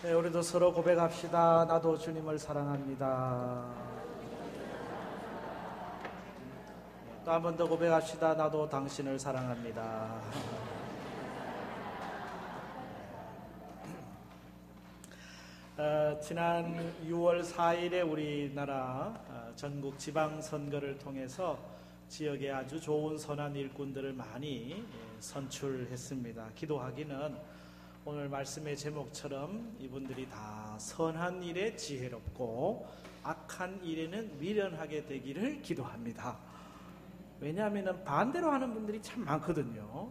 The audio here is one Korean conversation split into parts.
네, 우리도 서로 고백합시다. 나도 주님을 사랑합니다. 또 한 번 더 고백합시다. 나도 당신을 사랑합니다. 지난 6월 4일에 우리나라 전국 지방선거를 통해서 지역에 아주 좋은 선한 일꾼들을 많이 선출했습니다. 기도하기는 오늘 말씀의 제목처럼 이분들이 다 선한 일에 지혜롭고 악한 일에는 미련하게 되기를 기도합니다. 왜냐하면 반대로 하는 분들이 참 많거든요.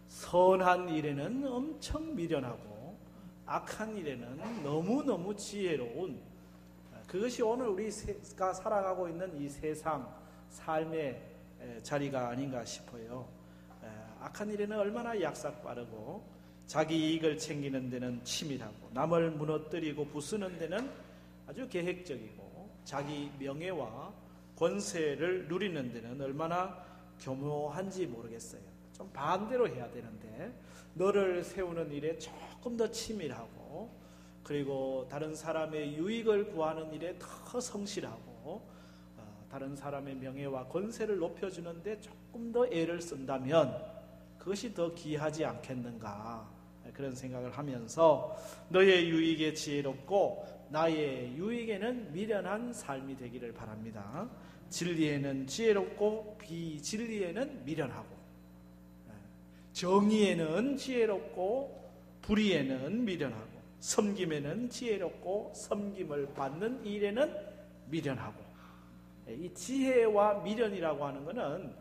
선한 일에는 엄청 미련하고 악한 일에는 너무너무 지혜로운, 그것이 오늘 우리가 살아가고 있는 이 세상 삶의 자리가 아닌가 싶어요. 악한 일에는 얼마나 약삭빠르고 자기 이익을 챙기는 데는 치밀하고 남을 무너뜨리고 부수는 데는 아주 계획적이고 자기 명예와 권세를 누리는 데는 얼마나 교묘한지 모르겠어요. 좀 반대로 해야 되는데 너를 세우는 일에 조금 더 치밀하고, 그리고 다른 사람의 유익을 구하는 일에 더 성실하고 다른 사람의 명예와 권세를 높여주는 데 조금 더 애를 쓴다면 그것이 더 귀하지 않겠는가, 그런 생각을 하면서 너의 유익에 지혜롭고 나의 유익에는 미련한 삶이 되기를 바랍니다. 진리에는 지혜롭고 비진리에는 미련하고, 정의에는 지혜롭고 불의에는 미련하고, 섬김에는 지혜롭고 섬김을 받는 일에는 미련하고. 이 지혜와 미련이라고 하는 것은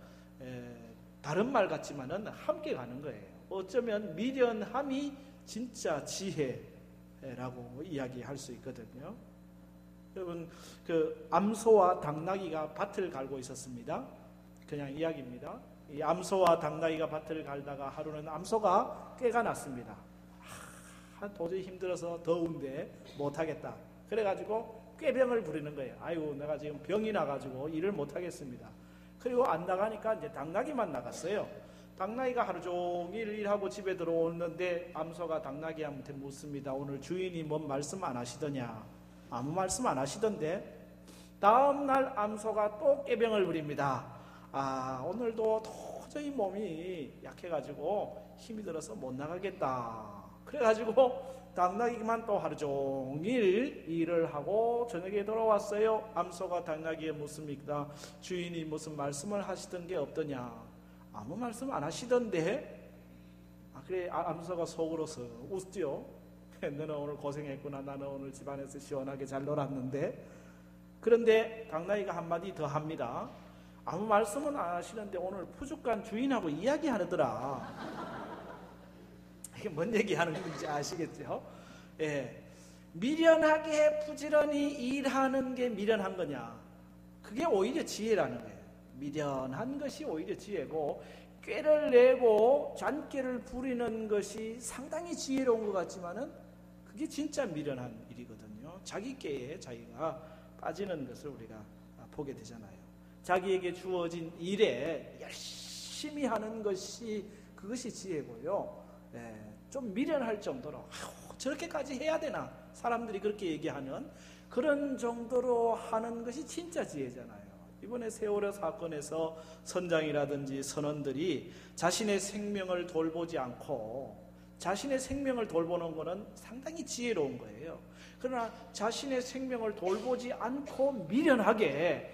다른 말 같지만은 함께 가는 거예요. 어쩌면 미련함이 진짜 지혜라고 이야기할 수 있거든요. 여러분, 그 암소와 당나귀가 밭을 갈고 있었습니다. 그냥 이야기입니다. 이 암소와 당나귀가 밭을 갈다가 하루는 암소가 꾀가 났습니다. 도저히 힘들어서 더운데 못하겠다. 그래가지고 꾀병을 부리는 거예요. 아이고, 내가 지금 병이 나가지고 일을 못하겠습니다. 그리고 안 나가니까 이제 당나귀만 나갔어요. 당나귀가 하루 종일 일하고 집에 들어오는데 암소가 당나귀한테 묻습니다. 오늘 주인이 뭔 말씀 안 하시더냐? 아무 말씀 안 하시던데. 다음날 암소가 또 꾀병을 부립니다. 오늘도 도저히 몸이 약해가지고 힘이 들어서 못 나가겠다. 그래가지고 당나귀만 또 하루 종일 일을 하고 저녁에 돌아왔어요. 암소가 당나귀에 묻습니다. 주인이 무슨 말씀을 하시던 게 없더냐? 아무 말씀 안 하시던데. 그래, 암소가 속으로서 웃죠. 너는 오늘 고생했구나. 나는 오늘 집안에서 시원하게 잘 놀았는데. 그런데 당나귀가 한마디 더 합니다. 아무 말씀은 안 하시는데 오늘 푸죽간 주인하고 이야기하더라. 이게 뭔 얘기하는 건지 아시겠죠? 미련하게 부지런히 일하는 게 미련한 거냐? 그게 오히려 지혜라는 거예요. 미련한 것이 오히려 지혜고, 꾀를 내고 잔꾀를 부리는 것이 상당히 지혜로운 것 같지만은 그게 진짜 미련한 일이거든요. 자기 꾀에 자기가 빠지는 것을 우리가 보게 되잖아요. 자기에게 주어진 일에 열심히 하는 것이, 그것이 지혜고요. 좀 미련할 정도로 저렇게까지 해야 되나, 사람들이 그렇게 얘기하는 그런 정도로 하는 것이 진짜 지혜잖아요. 이번에 세월호 사건에서 선장이라든지 선원들이 자신의 생명을 돌보지 않고, 자신의 생명을 돌보는 것은 상당히 지혜로운 거예요. 그러나 자신의 생명을 돌보지 않고 미련하게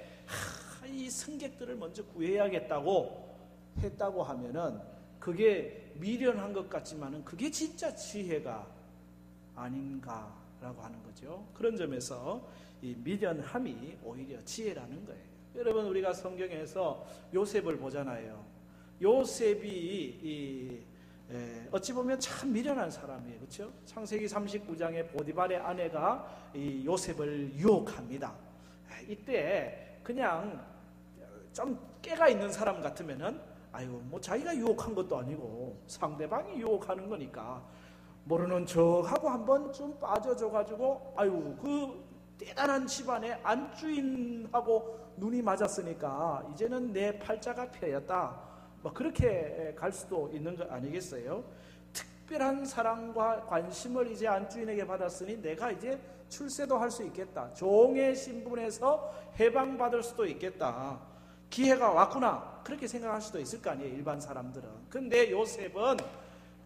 이 승객들을 먼저 구해야겠다고 했다고 하면은 그게 미련한 것 같지만은 그게 진짜 지혜가 아닌가라고 하는 거죠. 그런 점에서 이 미련함이 오히려 지혜라는 거예요. 여러분, 우리가 성경에서 요셉을 보잖아요. 요셉이 어찌 보면 참 미련한 사람이에요. 그렇죠? 창세기 39장에 보디발의 아내가 이 요셉을 유혹합니다. 이때 그냥 좀 깨가 있는 사람 같으면은 뭐 자기가 유혹한 것도 아니고 상대방이 유혹하는 거니까 모르는 척하고 한번 좀 빠져줘가지고 그 대단한 집안의 안주인하고 눈이 맞았으니까 이제는 내 팔자가 펴였다, 그렇게 갈 수도 있는 거 아니겠어요? 특별한 사랑과 관심을 이제 안주인에게 받았으니 내가 이제 출세도 할 수 있겠다. 종의 신분에서 해방받을 수도 있겠다. 기회가 왔구나. 그렇게 생각할 수도 있을 거 아니에요, 일반 사람들은. 근데 요셉은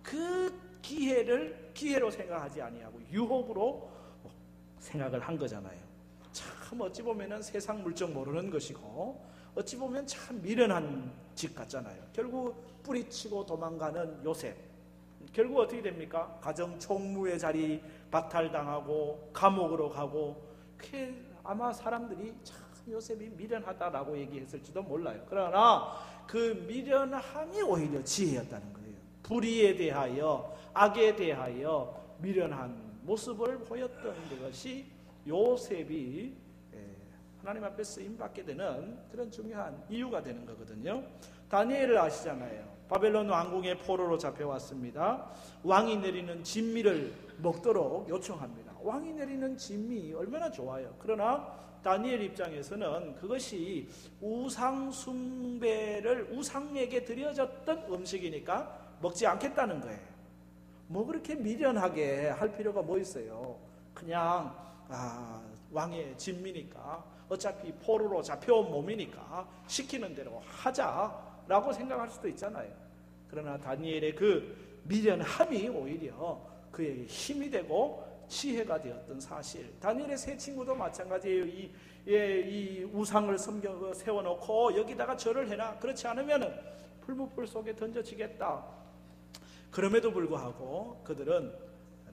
그 기회를 기회로 생각하지 아니하고 유혹으로 생각을 한 거잖아요. 참 어찌 보면은 세상 물정 모르는 것이고 어찌 보면 참 미련한 집 같잖아요. 결국 뿌리치고 도망가는 요셉. 결국 어떻게 됩니까? 가정 총무의 자리 박탈당하고 감옥으로 가고. 그게 아마 사람들이 참 요셉이 미련하다라고 얘기했을지도 몰라요. 그러나 그 미련함이 오히려 지혜였다는 거예요. 불의에 대하여 악에 대하여 미련한 모습을 보였던 것이 요셉이 하나님 앞에 쓰임받게 되는 그런 중요한 이유가 되는 거거든요. 다니엘을 아시잖아요. 바벨론 왕궁의 포로로 잡혀왔습니다. 왕이 내리는 진미를 먹도록 요청합니다. 왕이 내리는 진미 얼마나 좋아요. 그러나 다니엘 입장에서는 그것이 우상 숭배를 우상에게 드려졌던 음식이니까 먹지 않겠다는 거예요. 뭐 그렇게 미련하게 할 필요가 뭐 있어요. 그냥 왕의 진미니까 어차피 포로로 잡혀온 몸이니까 시키는 대로 하자라고 생각할 수도 있잖아요. 그러나 다니엘의 그 미련함이 오히려 그에게 힘이 되고 지혜가 되었던 사실. 다니엘의 세 친구도 마찬가지예요. 이 우상을 세워놓고 여기다가 절을 해라. 그렇지 않으면 불못불 속에 던져지겠다. 그럼에도 불구하고 그들은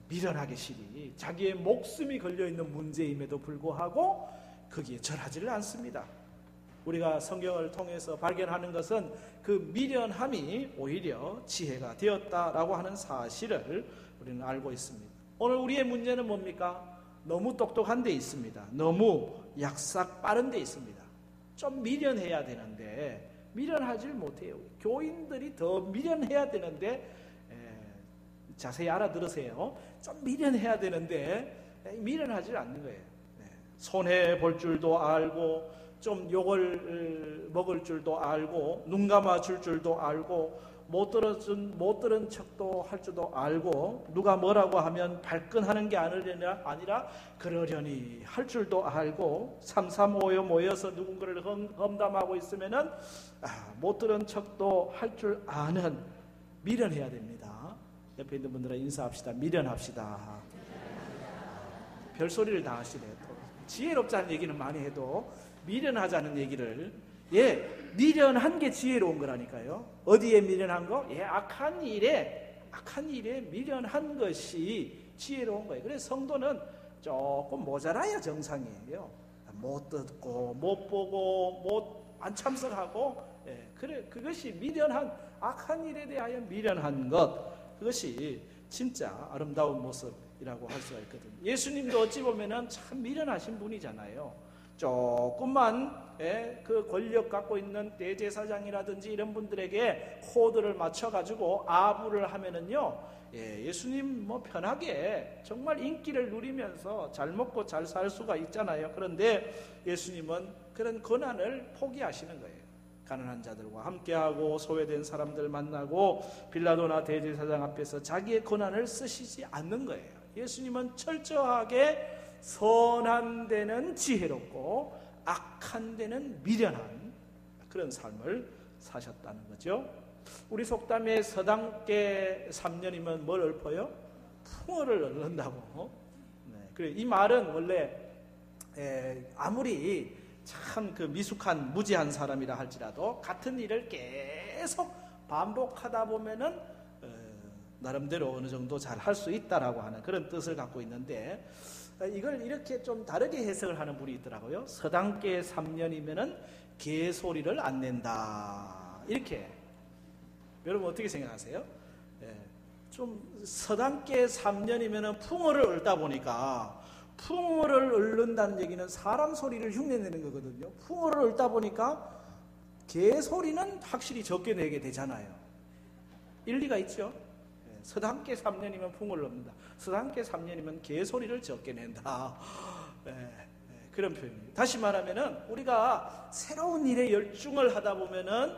미련하게 실이 자기의 목숨이 걸려있는 문제임에도 불구하고 거기에 절하지를 않습니다. 우리가 성경을 통해서 발견하는 것은 그 미련함이 오히려 지혜가 되었다라고 하는 사실을 우리는 알고 있습니다. 오늘 우리의 문제는 뭡니까? 너무 똑똑한 데 있습니다. 너무 약삭 빠른 데 있습니다. 좀 미련해야 되는데 미련하지를 못해요. 교인들이 더 미련해야 되는데 자세히 알아들으세요. 좀 미련해야 되는데 미련하지 않는 거예요. 손해 볼 줄도 알고 좀 욕을 먹을 줄도 알고 눈 감아 줄 줄도 알고 못 들은 척도 할 줄도 알고 누가 뭐라고 하면 발끈하는 게 아니라 그러려니 할 줄도 알고 삼삼오오 모여서 누군가를 험담하고 있으면은 못 들은 척도 할 줄 아는 미련해야 됩니다. 옆에 있는 분들은 인사합시다. 미련합시다. 별소리를 다 하시네요. 지혜롭자는 얘기는 많이 해도 미련하자는 얘기를 미련한 게 지혜로운 거라니까요. 어디에 미련한 거? 악한 일에 미련한 것이 지혜로운 거예요. 그래서 성도는 조금 모자라야 정상이에요. 못 듣고 못 보고 안 참석하고 그것이 미련한 악한 일에 대하여 미련한 것, 그것이 진짜 아름다운 모습이라고 할 수가 있거든요. 예수님도 어찌 보면은 참 미련하신 분이잖아요. 조금만 그 권력 갖고 있는 대제사장이라든지 이런 분들에게 코드를 맞춰가지고 아부를 하면은요, 예수님 뭐 편하게 정말 인기를 누리면서 잘 먹고 잘 살 수가 있잖아요. 그런데 예수님은 그런 권한을 포기하시는 거예요. 가난한 자들과 함께하고 소외된 사람들 만나고 빌라도나 대제사장 앞에서 자기의 권한을 쓰시지 않는 거예요. 예수님은 철저하게 선한 데는 지혜롭고 악한 데는 미련한 그런 삶을 사셨다는 거죠. 우리 속담에 서당께 3년이면 뭘 읊어요? 풍어를 읊는다고. 그래, 이 말은 원래 아무리 참 그 미숙한 무지한 사람이라 할지라도 같은 일을 계속 반복하다 보면은 나름대로 어느 정도 잘 할 수 있다라고 하는 그런 뜻을 갖고 있는데, 이걸 이렇게 좀 다르게 해석을 하는 분이 있더라고요. 서당께 3년이면은 개소리를 안 낸다. 이렇게. 여러분 어떻게 생각하세요? 좀 서당께 3년이면은 풍어를 읊다 보니까, 풍어를 읊는다는 얘기는 사람 소리를 흉내내는 거거든요. 풍어를 읊다 보니까 개소리는 확실히 적게 내게 되잖아요. 일리가 있죠? 서당께 3년이면 풍어를 읊는다. 서당께 3년이면 개소리를 적게 낸다. 그런 표현입니다. 다시 말하면은 우리가 새로운 일에 열중을 하다 보면은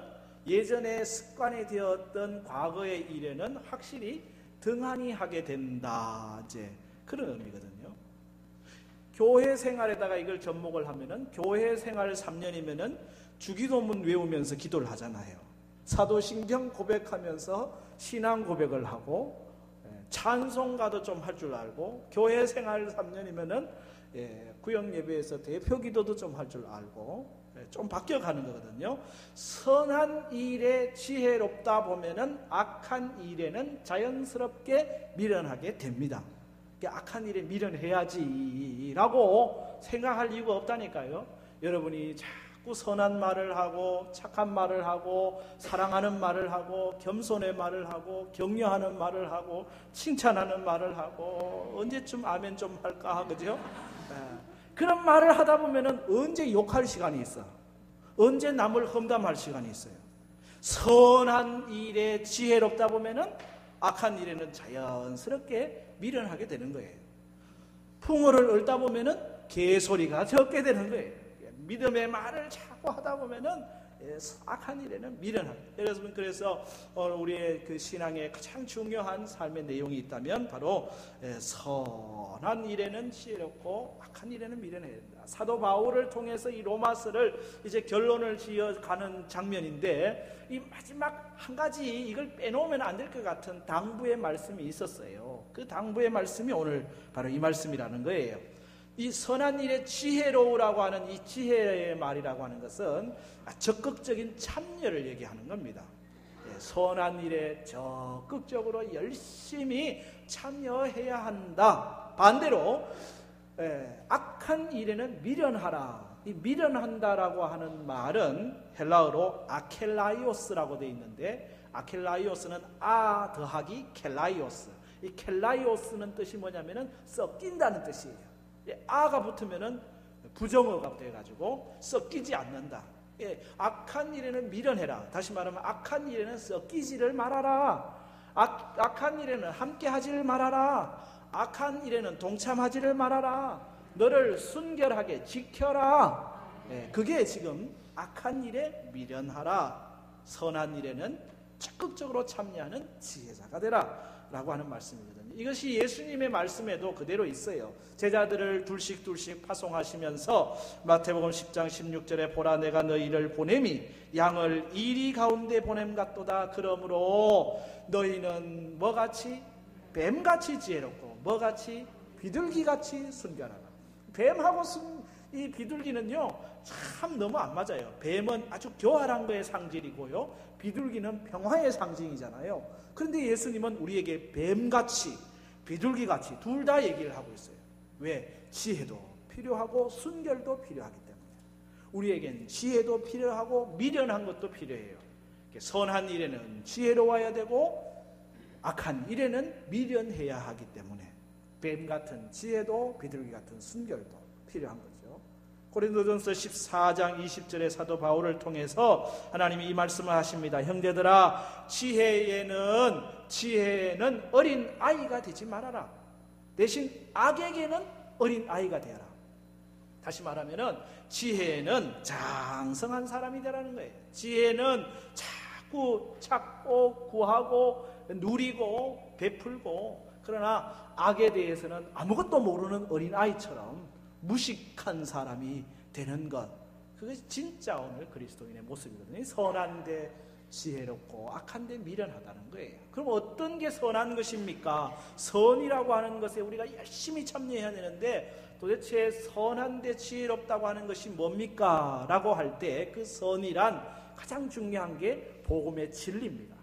예전에 습관이 되었던 과거의 일에는 확실히 등한히 하게 된다. 이제 그런 의미거든요. 교회 생활에다가 이걸 접목을 하면은 교회 생활 3년이면은 주기도문 외우면서 기도를 하잖아요. 사도신경 고백하면서 신앙 고백을 하고 찬송가도 좀 할 줄 알고 교회 생활 3년이면은 구역 예배에서 대표 기도도 좀 할 줄 알고 좀 바뀌어가는 거거든요. 선한 일에 지혜롭다 보면은 악한 일에는 자연스럽게 미련하게 됩니다. 악한 일에 미련해야지라고 생각할 이유가 없다니까요. 여러분이 자꾸 선한 말을 하고 착한 말을 하고 사랑하는 말을 하고 겸손의 말을 하고 격려하는 말을 하고 칭찬하는 말을 하고 언제쯤 아멘 좀 할까 그죠? 그런 말을 하다 보면은 언제 욕할 시간이 있어? 언제 남을 험담할 시간이 있어요? 선한 일에 지혜롭다 보면은 악한 일에는 자연스럽게 미련하게 되는 거예요. 풍어를 읊다 보면은 개소리가 적게 되는 거예요. 믿음의 말을 자꾸 하다 보면은 악한 일에는 미련하게. 그래서 우리의 그 신앙의 가장 중요한 삶의 내용이 있다면 바로 선한 일에는 지혜롭고 악한 일에는 미련해야 된다. 사도 바울을 통해서 이 로마서를 이제 결론을 지어가는 장면인데 이 마지막 한 가지 이걸 빼놓으면 안 될 것 같은 당부의 말씀이 있었어요. 그 당부의 말씀이 오늘 바로 이 말씀이라는 거예요. 이 선한 일에 지혜로우라고 하는 이 지혜의 말이라고 하는 것은 적극적인 참여를 얘기하는 겁니다. 선한 일에 적극적으로 열심히 참여해야 한다. 반대로 악한 일에는 미련하라. 이 미련한다라고 하는 말은 헬라어로 아켈라이오스라고 되어 있는데 아켈라이오스는 아 더하기 켈라이오스. 이 켈라이오스는 뜻이 뭐냐면은 섞인다는 뜻이에요. 아가 붙으면은 부정어가 돼가지고 섞이지 않는다. 악한 일에는 미련해라. 다시 말하면 악한 일에는 섞이지를 말아라. 악한 일에는 함께하지를 말아라. 악한 일에는 동참하지를 말아라. 너를 순결하게 지켜라. 그게 지금 악한 일에 미련하라. 선한 일에는 적극적으로 참여하는 지혜자가 되라 라고 하는 말씀이거든요. 이것이 예수님의 말씀에도 그대로 있어요. 제자들을 둘씩 파송하시면서 마태복음 10장 16절에 보라 내가 너희를 보냄이 양을 이리 가운데 보냄 같도다. 그러므로 너희는 뭐같이? 뱀같이 지혜롭고 뭐같이? 비둘기같이 순결하라. 뱀하고 이 비둘기는요 참 너무 안 맞아요. 뱀은 아주 교활한 거의 상징이고요, 비둘기는 평화의 상징이잖아요. 그런데 예수님은 우리에게 뱀같이 비둘기같이 둘 다 얘기를 하고 있어요. 왜? 지혜도 필요하고 순결도 필요하기 때문에 우리에겐 지혜도 필요하고 미련한 것도 필요해요. 선한 일에는 지혜로워야 되고 악한 일에는 미련해야 하기 때문에 뱀같은 지혜도 비둘기 같은 순결도 필요한 거죠. 고린도전서 14장 20절에 사도 바울을 통해서 하나님이 이 말씀을 하십니다. 형제들아 지혜에는 어린 아이가 되지 말아라. 대신 악에게는 어린 아이가 되어라. 다시 말하면은 지혜는 장성한 사람이 되라는 거예요. 지혜는 자꾸 찾고 구하고 누리고 베풀고, 그러나 악에 대해서는 아무것도 모르는 어린 아이처럼 무식한 사람이 되는 것, 그것이 진짜 오늘 그리스도인의 모습이거든요. 선한데 지혜롭고 악한데 미련하다는 거예요. 그럼 어떤 게 선한 것입니까? 선이라고 하는 것에 우리가 열심히 참여해야 되는데 도대체 선한데 지혜롭다고 하는 것이 뭡니까? 라고 할 때 그 선이란 가장 중요한 게 복음의 진리입니다.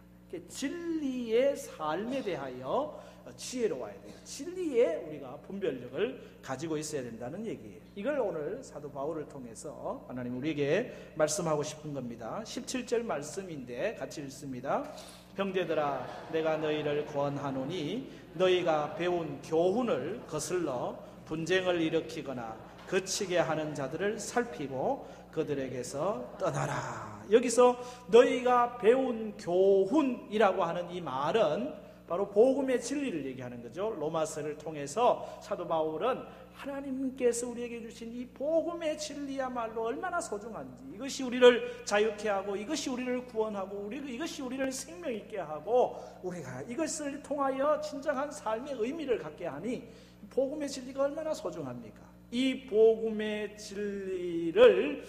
진리의 삶에 대하여 지혜로워야 돼요. 진리에 우리가 분별력을 가지고 있어야 된다는 얘기예요. 이걸 오늘 사도 바울을 통해서 하나님 우리에게 말씀하고 싶은 겁니다. 17절 말씀인데 같이 읽습니다. 형제들아 내가 너희를 권하노니 너희가 배운 교훈을 거슬러 분쟁을 일으키거나 거치게 하는 자들을 살피고 그들에게서 떠나라. 여기서 너희가 배운 교훈이라고 하는 이 말은 바로 복음의 진리를 얘기하는 거죠. 로마서를 통해서 사도 바울은 하나님께서 우리에게 주신 이 복음의 진리야말로 얼마나 소중한지, 이것이 우리를 자유케 하고, 이것이 우리를 구원하고, 이것이 우리를 생명 있게 하고, 우리가 이것을 통하여 진정한 삶의 의미를 갖게 하니 복음의 진리가 얼마나 소중합니까? 이 복음의 진리를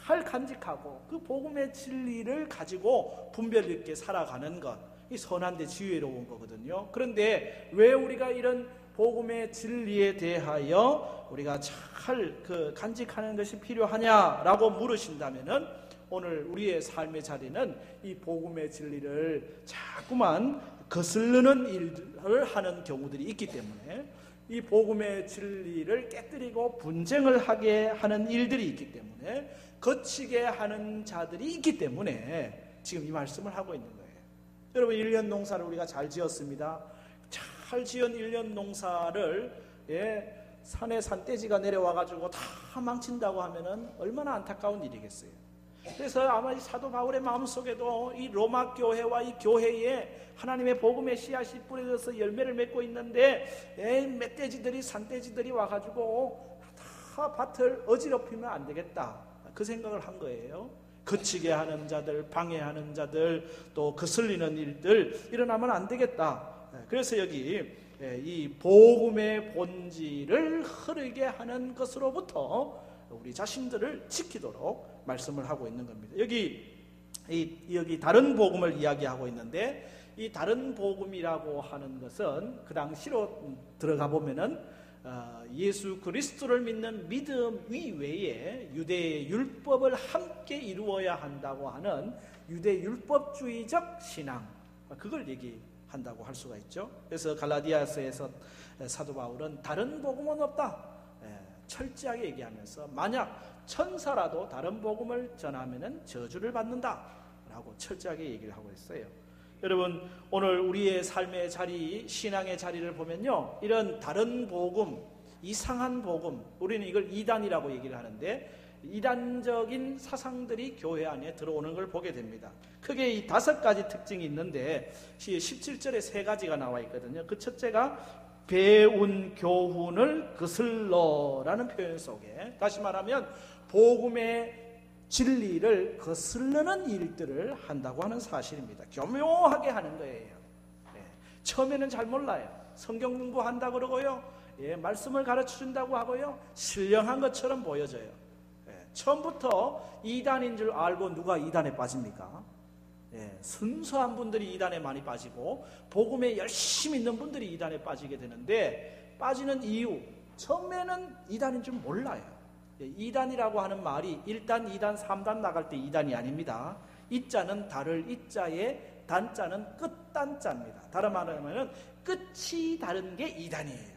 잘 간직하고 그 복음의 진리를 가지고 분별 있게 살아가는 것, 이 선한데 지혜로운 거거든요. 그런데 왜 우리가 이런 복음의 진리에 대하여 우리가 잘 간직하는 것이 필요하냐라고 물으신다면은, 오늘 우리의 삶의 자리는 이 복음의 진리를 자꾸만 거스르는 일을 하는 경우들이 있기 때문에, 이 복음의 진리를 깨뜨리고 분쟁을 하게 하는 일들이 있기 때문에, 거치게 하는 자들이 있기 때문에 지금 이 말씀을 하고 있는 거예요. 여러분, 1년 농사를 우리가 잘 지었습니다. 잘 지은 1년 농사를 산에 산돼지가 내려와가지고 다 망친다고 하면은 얼마나 안타까운 일이겠어요. 그래서 아마 이 사도 바울의 마음속에도 이 로마 교회와 이 교회에 하나님의 복음의 씨앗이 뿌려져서 열매를 맺고 있는데, 멧돼지들이, 산돼지들이 와가지고 다 밭을 어지럽히면 안 되겠다, 그 생각을 한 거예요. 거치게 하는 자들, 방해하는 자들, 또 거슬리는 일들 일어나면 안 되겠다. 그래서 여기 이 복음의 본질을 흐르게 하는 것으로부터 우리 자신들을 지키도록 말씀을 하고 있는 겁니다. 여기 다른 복음을 이야기하고 있는데, 이 다른 복음이라고 하는 것은 그 당시로 들어가 보면은 예수 그리스도를 믿는 믿음 이외에 유대의 율법을 함께 이루어야 한다고 하는 유대 율법주의적 신앙, 그걸 얘기한다고 할 수가 있죠. 그래서 갈라디아서에서 사도 바울은 다른 복음은 없다, 철저하게 얘기하면서, 만약 천사라도 다른 복음을 전하면은 저주를 받는다 라고 철저하게 얘기를 하고 있어요. 여러분, 오늘 우리의 삶의 자리, 신앙의 자리를 보면요, 이런 다른 복음, 이상한 복음, 우리는 이걸 이단이라고 얘기를 하는데, 이단적인 사상들이 교회 안에 들어오는 걸 보게 됩니다. 크게 이 5가지 특징이 있는데 17절에 3가지가 나와 있거든요. 그 첫째가 배운 교훈을 거슬러라는 표현 속에, 다시 말하면 복음의 진리를 거슬르는 일들을 한다고 하는 사실입니다. 교묘하게 하는 거예요. 처음에는 잘 몰라요. 성경 공부한다 그러고요, 말씀을 가르쳐준다고 하고요, 신령한 것처럼 보여져요. 처음부터 이단인 줄 알고 누가 이단에 빠집니까? 순수한 분들이 이단에 많이 빠지고 복음에 열심히 있는 분들이 이단에 빠지게 되는데, 빠지는 이유, 처음에는 이단인 줄 몰라요. 이단이라고 하는 말이 1단, 2단, 3단 나갈 때 이단이 아닙니다. 이자는 다를 이자에, 단자는 끝단자입니다. 다른 말로 하면 끝이 다른 게 이단이에요.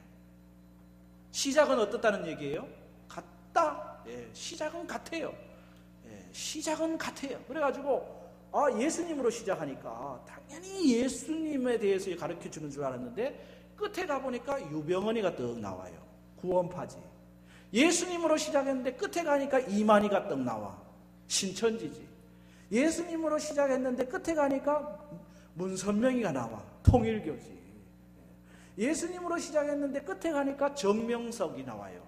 시작은 어떻다는 얘기예요? 같다. 시작은 같아요. 시작은 같아요. 그래가지고 예수님으로 시작하니까 당연히 예수님에 대해서 가르쳐 주는 줄 알았는데, 끝에 가보니까 유병언이가 떡 나와요. 구원파지. 예수님으로 시작했는데 끝에 가니까 이만희가 떡 나와. 신천지지. 예수님으로 시작했는데 끝에 가니까 문선명이가 나와. 통일교지. 예수님으로 시작했는데 끝에 가니까 정명석이 나와요.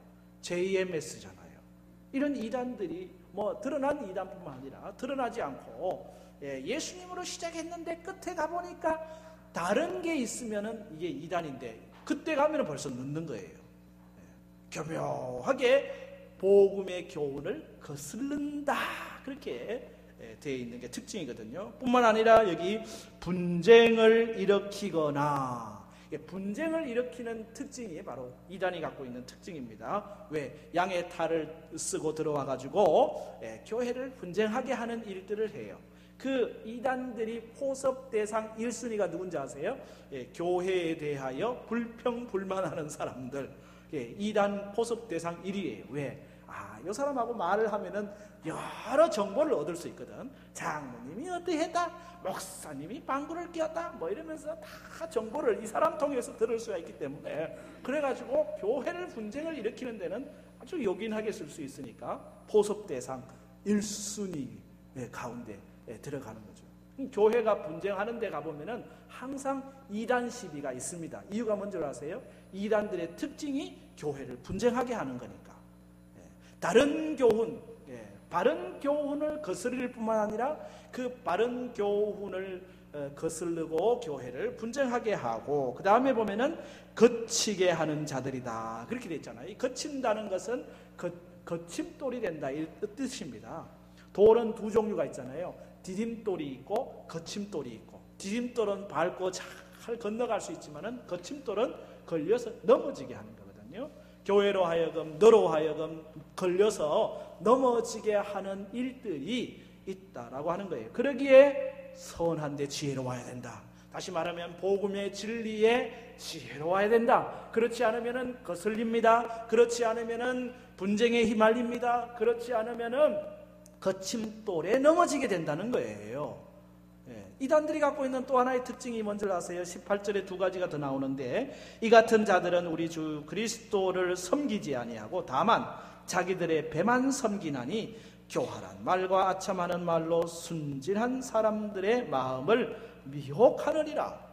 JMS잖아요. 이런 이단들이 드러난 이단뿐만 아니라 드러나지 않고, 예수님으로 시작했는데 끝에 가보니까 다른 게 있으면은 이게 이단인데, 그때 가면은 벌써 늦는 거예요. 교묘하게 복음의 교훈을 거슬른다, 그렇게 되어 있는 게 특징이거든요. 뿐만 아니라 여기 분쟁을 일으키거나, 분쟁을 일으키는 특징이 바로 이단이 갖고 있는 특징입니다. 왜? 양의 탈을 쓰고 들어와 가지고 교회를 분쟁하게 하는 일들을 해요. 그 이단들이 포섭 대상 1순위가 누군지 아세요? 교회에 대하여 불평불만하는 사람들, 이단 포섭 대상 1위예요. 왜? 이 사람하고 말을 하면은 여러 정보를 얻을 수 있거든. 장로님이 어떻게 했다, 목사님이 방구를 뀌었다, 이러면서 다 정보를 이 사람 통해서 들을 수가 있기 때문에, 그래가지고 교회를 분쟁을 일으키는 데는 아주 요긴하게 쓸 수 있으니까 포섭 대상 1순위 가운데 들어가는 거죠. 교회가 분쟁하는 데 가보면은 항상 이단 시비가 있습니다. 이유가 뭔지 아세요? 이단들의 특징이 교회를 분쟁하게 하는 거니까. 다른 교훈, 바른 교훈을 거스릴 뿐만 아니라 그 바른 교훈을 거스르고 교회를 분쟁하게 하고, 그 다음에 보면은 거치게 하는 자들이다, 그렇게 돼 있잖아요. 이 거친다는 것은 거침돌이 된다 이 뜻입니다. 돌은 두 종류가 있잖아요. 디딤돌이 있고 거침돌이 있고, 디딤돌은 밟고 잘 건너갈 수 있지만은 거침돌은 걸려서 넘어지게 하는 거거든요. 교회로 하여금 너로 하여금 걸려서 넘어지게 하는 일들이 있다라고 하는 거예요. 그러기에 선한데 지혜로워야 된다. 다시 말하면 복음의 진리에 지혜로워야 된다. 그렇지 않으면은 거슬립니다. 그렇지 않으면은 분쟁에 휘말립니다. 그렇지 않으면은 거침돌에 넘어지게 된다는 거예요. 이단들이 갖고 있는 또 하나의 특징이 뭔지 아세요? 18절에 두 가지가 더 나오는데, 이 같은 자들은 우리 주 그리스도를 섬기지 아니하고 다만 자기들의 배만 섬기나니 교활한 말과 아첨하는 말로 순진한 사람들의 마음을 미혹하느니라.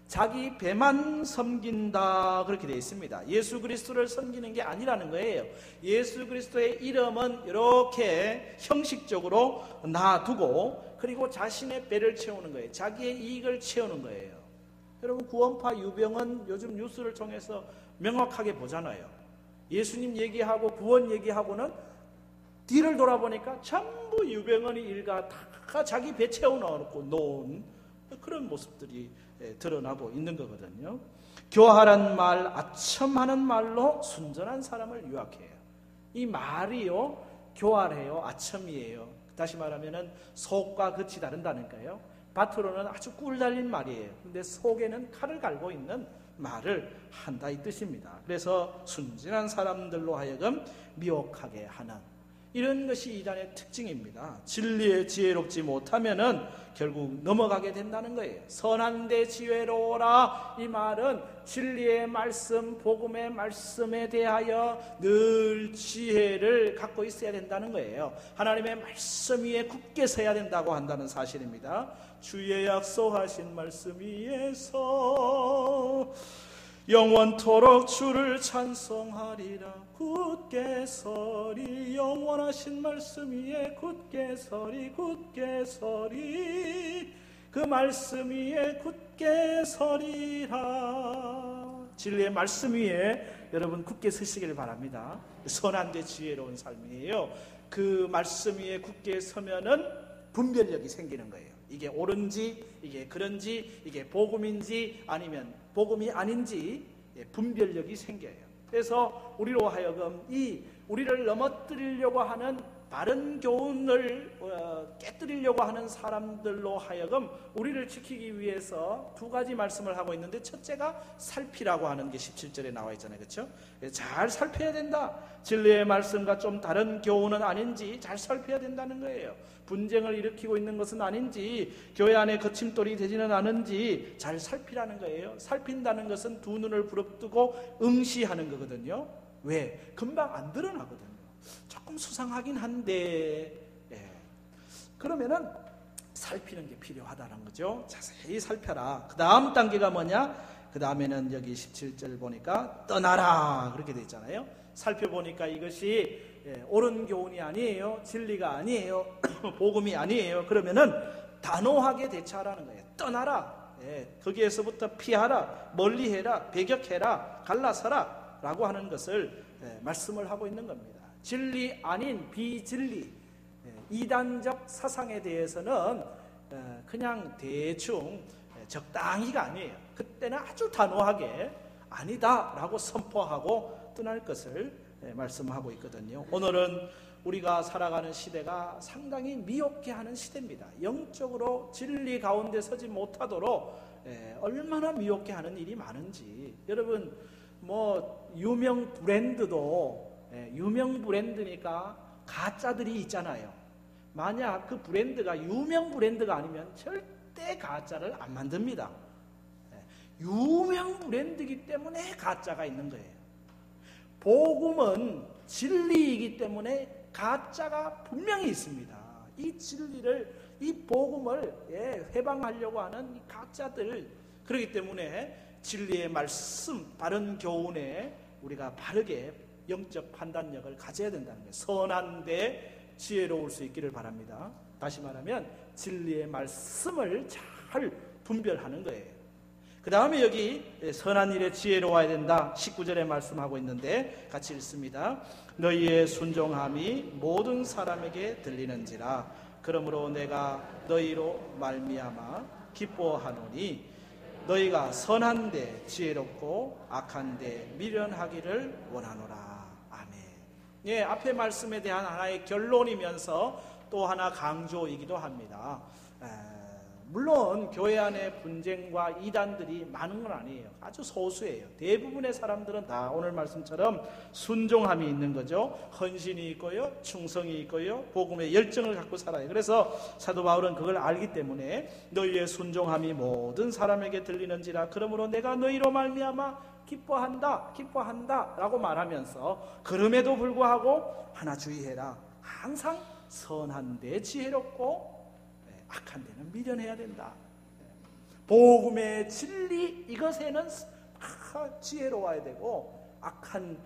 자기 배만 섬긴다, 그렇게 되어 있습니다. 예수 그리스도를 섬기는 게 아니라는 거예요. 예수 그리스도의 이름은 이렇게 형식적으로 놔두고, 그리고 자신의 배를 채우는 거예요. 자기의 이익을 채우는 거예요. 여러분, 구원파 유병은 요즘 뉴스를 통해서 명확하게 보잖아요. 예수님 얘기하고 구원 얘기하고는 뒤를 돌아보니까 전부 유병헌이 일가 다 자기 배 채워놓고 놓은 그런 모습들이 드러나고 있는 거거든요. 교활한 말, 아첨하는 말로 순전한 사람을 유혹해요. 이 말이요, 교활해요, 아첨이에요. 다시 말하면은 속과 겉이 다른다니까요. 밭으로는 아주 꿀 달린 말이에요. 근데 속에는 칼을 갈고 있는 말을 한다 이 뜻입니다. 그래서 순진한 사람들로 하여금 미혹하게 하는, 이런 것이 이단의 특징입니다. 진리에 지혜롭지 못하면은 결국 넘어가게 된다는 거예요. 선한데 지혜로워라, 이 말은 진리의 말씀, 복음의 말씀에 대하여 늘 지혜를 갖고 있어야 된다는 거예요. 하나님의 말씀 위에 굳게 서야 된다고 한다는 사실입니다. 주의 약속하신 말씀 위에서 영원토록 주를 찬송하리라. 굳게 서리, 영원하신 말씀 위에 굳게 서리, 굳게 서리, 그 말씀 위에 굳게 서리라. 진리의 말씀 위에 여러분 굳게 서시길 바랍니다. 선한데 지혜로운 삶이에요. 그 말씀 위에 굳게 서면은 분별력이 생기는 거예요. 이게 옳은지, 이게 그런지, 이게 복음인지 아니면 복음이 아닌지 분별력이 생겨요. 그래서 우리로 하여금 우리를 넘어뜨리려고 하는 바른 교훈을 깨뜨리려고 하는 사람들로 하여금 우리를 지키기 위해서 두 가지 말씀을 하고 있는데, 첫째가 살피라고 하는 게 17절에 나와 있잖아요. 그렇죠? 잘 살펴야 된다. 진리의 말씀과 좀 다른 교훈은 아닌지 잘 살펴야 된다는 거예요. 분쟁을 일으키고 있는 것은 아닌지, 교회 안에 거침돌이 되지는 않은지 잘 살피라는 거예요. 살핀다는 것은 두 눈을 부릅뜨고 응시하는 거거든요. 왜? 금방 안 드러나거든요. 조금 수상하긴 한데, 그러면은 살피는 게 필요하다는 거죠. 자세히 살펴라. 그 다음 단계가 뭐냐? 그 다음에는 여기 17절 보니까 떠나라, 그렇게 돼 있잖아요. 살펴보니까 이것이 옳은 교훈이 아니에요, 진리가 아니에요, 복음이 아니에요. 그러면은 단호하게 대처하라는 거예요. 떠나라. 거기에서부터 피하라, 멀리해라, 배격해라, 갈라서라 라고 하는 것을 말씀을 하고 있는 겁니다. 진리 아닌 비진리, 이단적 사상에 대해서는 그냥 대충 적당히가 아니에요. 그때는 아주 단호하게 아니다 라고 선포하고 떠날 것을 말씀하고 있거든요. 오늘은 우리가 살아가는 시대가 상당히 미혹게 하는 시대입니다. 영적으로 진리 가운데 서지 못하도록 얼마나 미혹게 하는 일이 많은지. 여러분, 유명 브랜드도 유명 브랜드니까 가짜들이 있잖아요. 만약 그 브랜드가 유명 브랜드가 아니면 절대 가짜를 안 만듭니다. 유명 브랜드이기 때문에 가짜가 있는 거예요. 복음은 진리이기 때문에 가짜가 분명히 있습니다. 이 진리를 이 복음을 해방하려고 하는 이 가짜들. 그렇기 때문에 진리의 말씀, 바른 교훈에 우리가 바르게 영적 판단력을 가져야 된다는 거예요. 선한데 지혜로울 수 있기를 바랍니다. 다시 말하면 진리의 말씀을 잘 분별하는 거예요. 그 다음에 여기 선한 일에 지혜로워야 된다. 19절에 말씀하고 있는데 같이 읽습니다. 너희의 순종함이 모든 사람에게 들리는지라. 그러므로 내가 너희로 말미암아 기뻐하노니 너희가 선한데 지혜롭고 악한데 미련하기를 원하노라. 아멘. 앞에 말씀에 대한 하나의 결론이면서 또 하나 강조이기도 합니다. 물론 교회 안에 분쟁과 이단들이 많은 건 아니에요. 아주 소수예요. 대부분의 사람들은 다 오늘 말씀처럼 순종함이 있는 거죠. 헌신이 있고요, 충성이 있고요, 복음의 열정을 갖고 살아요. 그래서 사도 바울은 그걸 알기 때문에 너희의 순종함이 모든 사람에게 들리는지라. 그러므로 내가 너희로 말미암아 기뻐한다 라고 말하면서 그럼에도 불구하고 하나 주의해라. 항상 선한데 지혜롭고 악한 데는 미련해야 된다. 복음의 진리 이것에는 지혜로워야 되고 악한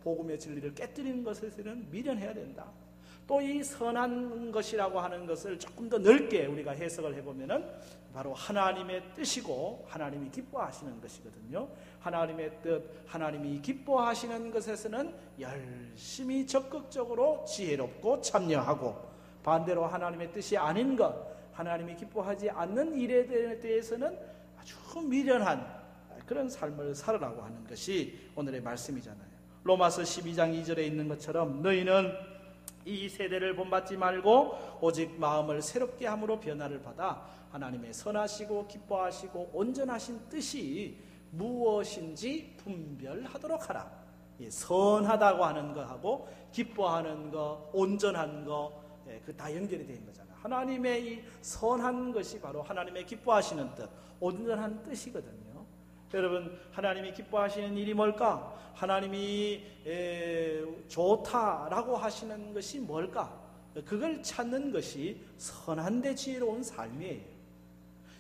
복음의 진리를 깨뜨리는 것에서는 미련해야 된다. 또 이 선한 것이라고 하는 것을 조금 더 넓게 우리가 해석을 해보면은 바로 하나님의 뜻이고 하나님이 기뻐하시는 것이거든요. 하나님의 뜻, 하나님이 기뻐하시는 것에서는 열심히 적극적으로 지혜롭고 참여하고, 반대로 하나님의 뜻이 아닌 것, 하나님이 기뻐하지 않는 일에 대해서는 아주 미련한 그런 삶을 살아라고 하는 것이 오늘의 말씀이잖아요. 로마서 12장 2절에 있는 것처럼 너희는 이 세대를 본받지 말고 오직 마음을 새롭게 함으로 변화를 받아 하나님의 선하시고 기뻐하시고 온전하신 뜻이 무엇인지 분별하도록 하라. 선하다고 하는 것하고 기뻐하는 것, 온전한 것, 그 다 연결이 되는 거잖아요. 하나님의 이 선한 것이 바로 하나님의 기뻐하시는 뜻, 온전한 뜻이거든요. 여러분, 하나님이 기뻐하시는 일이 뭘까? 하나님이 좋다라고 하시는 것이 뭘까? 그걸 찾는 것이 선한데 지혜로운 삶이에요.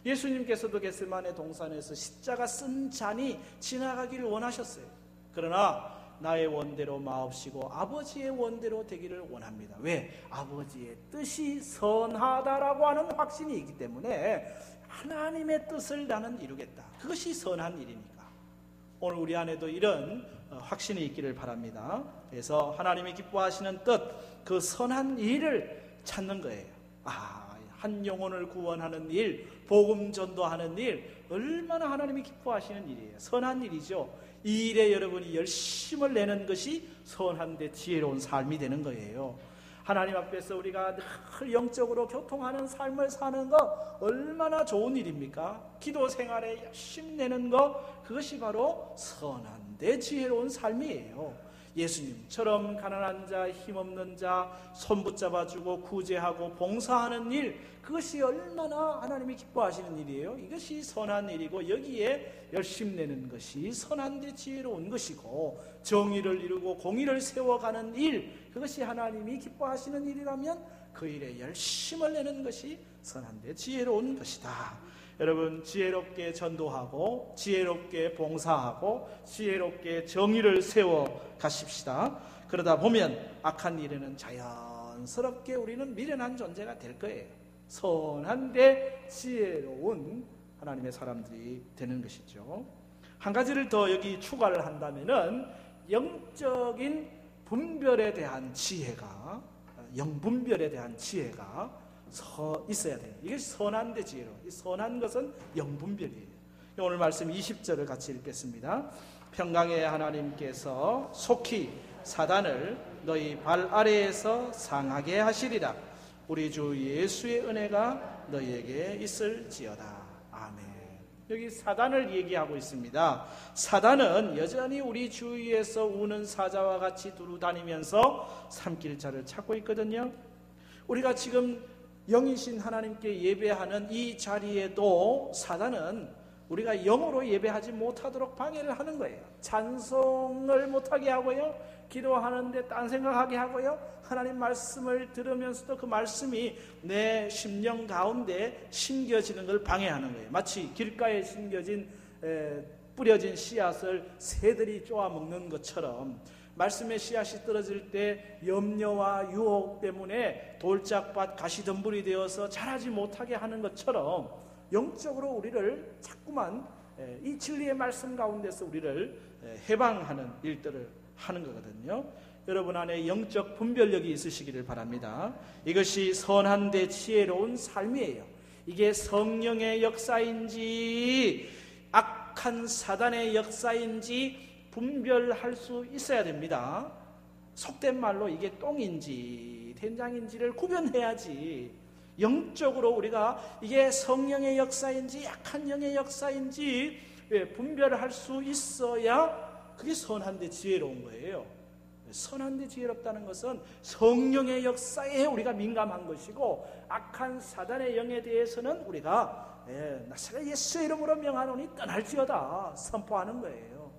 예수님께서도 겟세마네 동산에서 십자가 쓴 잔이 지나가기를 원하셨어요. 그러나 나의 원대로 마옵시고 아버지의 원대로 되기를 원합니다. 왜? 아버지의 뜻이 선하다라고 하는 확신이 있기 때문에 하나님의 뜻을 나는 이루겠다. 그것이 선한 일이니까. 오늘 우리 안에도 이런 확신이 있기를 바랍니다. 그래서 하나님이 기뻐하시는 뜻, 그 선한 일을 찾는 거예요. 한 영혼을 구원하는 일, 복음 전도하는 일, 얼마나 하나님이 기뻐하시는 일이에요. 선한 일이죠. 이 일에 여러분이 열심을 내는 것이 선한데 지혜로운 삶이 되는 거예요. 하나님 앞에서 우리가 늘 영적으로 교통하는 삶을 사는 거 얼마나 좋은 일입니까? 기도 생활에 열심 내는 거, 그것이 바로 선한데 지혜로운 삶이에요. 예수님처럼 가난한 자, 힘없는 자 손 붙잡아주고 구제하고 봉사하는 일, 그것이 얼마나 하나님이 기뻐하시는 일이에요. 이것이 선한 일이고 여기에 열심 내는 것이 선한데 지혜로운 것이고, 정의를 이루고 공의를 세워가는 일, 그것이 하나님이 기뻐하시는 일이라면 그 일에 열심을 내는 것이 선한데 지혜로운 것이다. 여러분, 지혜롭게 전도하고 지혜롭게 봉사하고 지혜롭게 정의를 세워 가십시다. 그러다 보면 악한 일에는 자연스럽게 우리는 미련한 존재가 될 거예요. 선한데 지혜로운 하나님의 사람들이 되는 것이죠. 한 가지를 더 여기 추가를 한다면은 영적인 분별에 대한 지혜가, 영분별에 대한 지혜가 있어야 돼요. 이것이 선한데 지혜로. 이 선한 것은 영분별이에요. 오늘 말씀 20절을 같이 읽겠습니다. 평강의 하나님께서 속히 사단을 너희 발 아래에서 상하게 하시리라. 우리 주 예수의 은혜가 너희에게 있을지어다. 아멘. 여기 사단을 얘기하고 있습니다. 사단은 여전히 우리 주위에서 우는 사자와 같이 두루다니면서 삼킬자를 찾고 있거든요. 우리가 지금 영이신 하나님께 예배하는 이 자리에도 사단은 우리가 영으로 예배하지 못하도록 방해를 하는 거예요. 찬송을 못하게 하고요, 기도하는데 딴 생각하게 하고요, 하나님 말씀을 들으면서도 그 말씀이 내 심령 가운데 심겨지는 걸 방해하는 거예요. 마치 길가에 뿌려진 씨앗을 새들이 쪼아 먹는 것처럼 말씀의 씨앗이 떨어질 때 염려와 유혹 때문에 돌짝밭 가시덤불이 되어서 자라지 못하게 하는 것처럼 영적으로 우리를 자꾸만 이 진리의 말씀 가운데서 우리를 해방하는 일들을 하는 거거든요. 여러분 안에 영적 분별력이 있으시기를 바랍니다. 이것이 선한데 지혜로운 삶이에요. 이게 성령의 역사인지 악한 사단의 역사인지 분별할 수 있어야 됩니다. 속된 말로 이게 똥인지 된장인지를 구별해야지, 영적으로 우리가 이게 성령의 역사인지 약한 영의 역사인지 분별할 수 있어야 그게 선한데 지혜로운 거예요. 선한데 지혜롭다는 것은 성령의 역사에 우리가 민감한 것이고, 악한 사단의 영에 대해서는 우리가 나사렛 예수의 이름으로 명하노니 떠날지어다 선포하는 거예요.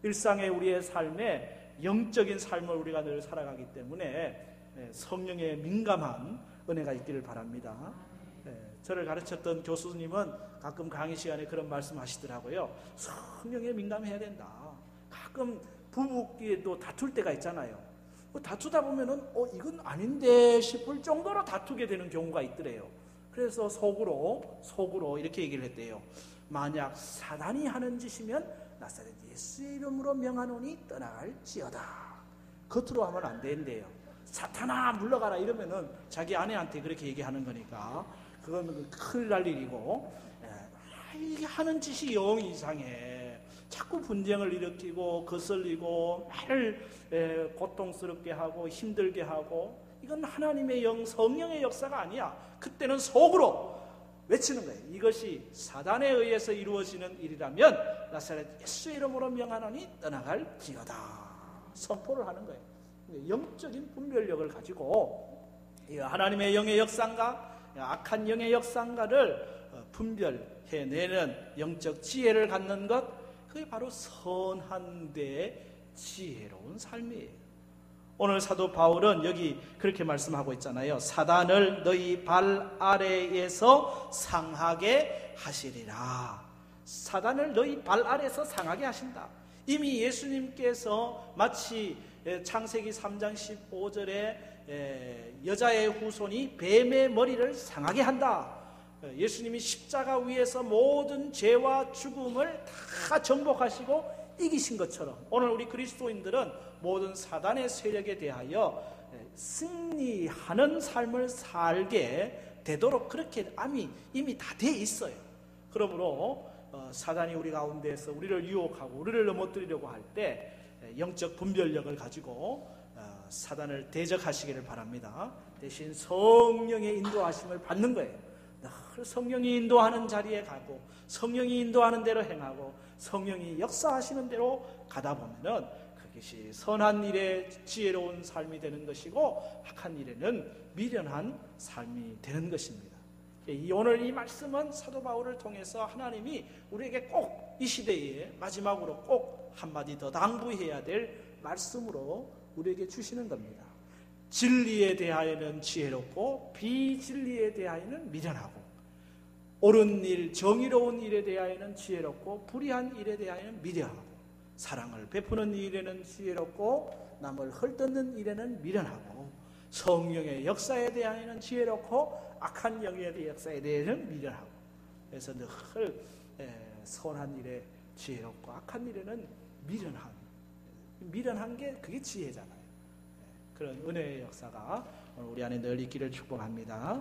일상의 우리의 삶에 영적인 삶을 우리가 늘 살아가기 때문에 성령에 민감한 은혜가 있기를 바랍니다. 저를 가르쳤던 교수님은 가끔 강의 시간에 그런 말씀 하시더라고요. 성령에 민감해야 된다. 가끔 부부끼리도 다툴 때가 있잖아요. 다투다 보면은 이건 아닌데 싶을 정도로 다투게 되는 경우가 있더래요. 그래서 속으로 이렇게 얘기를 했대요. 만약 사단이 하는 짓이면 나사렛 예수의 이름으로 명하노니 떠나갈지어다. 겉으로 하면 안 된대요. 사탄아 물러가라 이러면은 자기 아내한테 그렇게 얘기하는 거니까 그건 큰일 날 일이고, 이게 하는 짓이 영 이상해. 자꾸 분쟁을 일으키고 거슬리고 나를 고통스럽게 하고 힘들게 하고, 이건 하나님의 영 성령의 역사가 아니야. 그때는 속으로 외치는 거예요. 이것이 사단에 의해서 이루어지는 일이라면 나사렛 예수의 이름으로 명하노니 떠나갈지어다 선포를 하는 거예요. 영적인 분별력을 가지고 하나님의 영의 역사인가 악한 영의 역사인가를 분별해내는 영적 지혜를 갖는 것, 그게 바로 선한데 지혜로운 삶이에요. 오늘 사도 바울은 여기 그렇게 말씀하고 있잖아요. 사단을 너희 발 아래에서 상하게 하시리라. 사단을 너희 발 아래에서 상하게 하신다. 이미 예수님께서 마치 창세기 3장 15절에 여자의 후손이 뱀의 머리를 상하게 한다. 예수님이 십자가 위에서 모든 죄와 죽음을 다 정복하시고 이기신 것처럼 오늘 우리 그리스도인들은 모든 사단의 세력에 대하여 승리하는 삶을 살게 되도록 그렇게 이미 다 돼 있어요. 그러므로 사단이 우리 가운데에서 우리를 유혹하고 우리를 넘어뜨리려고 할 때 영적 분별력을 가지고 사단을 대적하시기를 바랍니다. 대신 성령의 인도하심을 받는 거예요. 늘 성령이 인도하는 자리에 가고 성령이 인도하는 대로 행하고 성령이 역사하시는 대로 가다 보면은 그것이 선한 일에 지혜로운 삶이 되는 것이고 악한 일에는 미련한 삶이 되는 것입니다. 오늘 이 말씀은 사도 바울을 통해서 하나님이 우리에게 꼭 이 시대에 마지막으로 꼭 한마디 더 당부해야 될 말씀으로 우리에게 주시는 겁니다. 진리에 대하여는 지혜롭고 비진리에 대하여는 미련하고, 옳은 일, 정의로운 일에 대하여는 지혜롭고 불의한 일에 대하여는 미련하고, 사랑을 베푸는 일에는 지혜롭고 남을 헐뜯는 일에는 미련하고, 성령의 역사에 대하여는 지혜롭고 악한 영의 역사에 대해서는 미련하고. 그래서 늘 선한 일에 지혜롭고 악한 일에는 미련한 게 그게 지혜잖아요. 그런 은혜의 역사가 우리 안에 늘 있기를 축복합니다.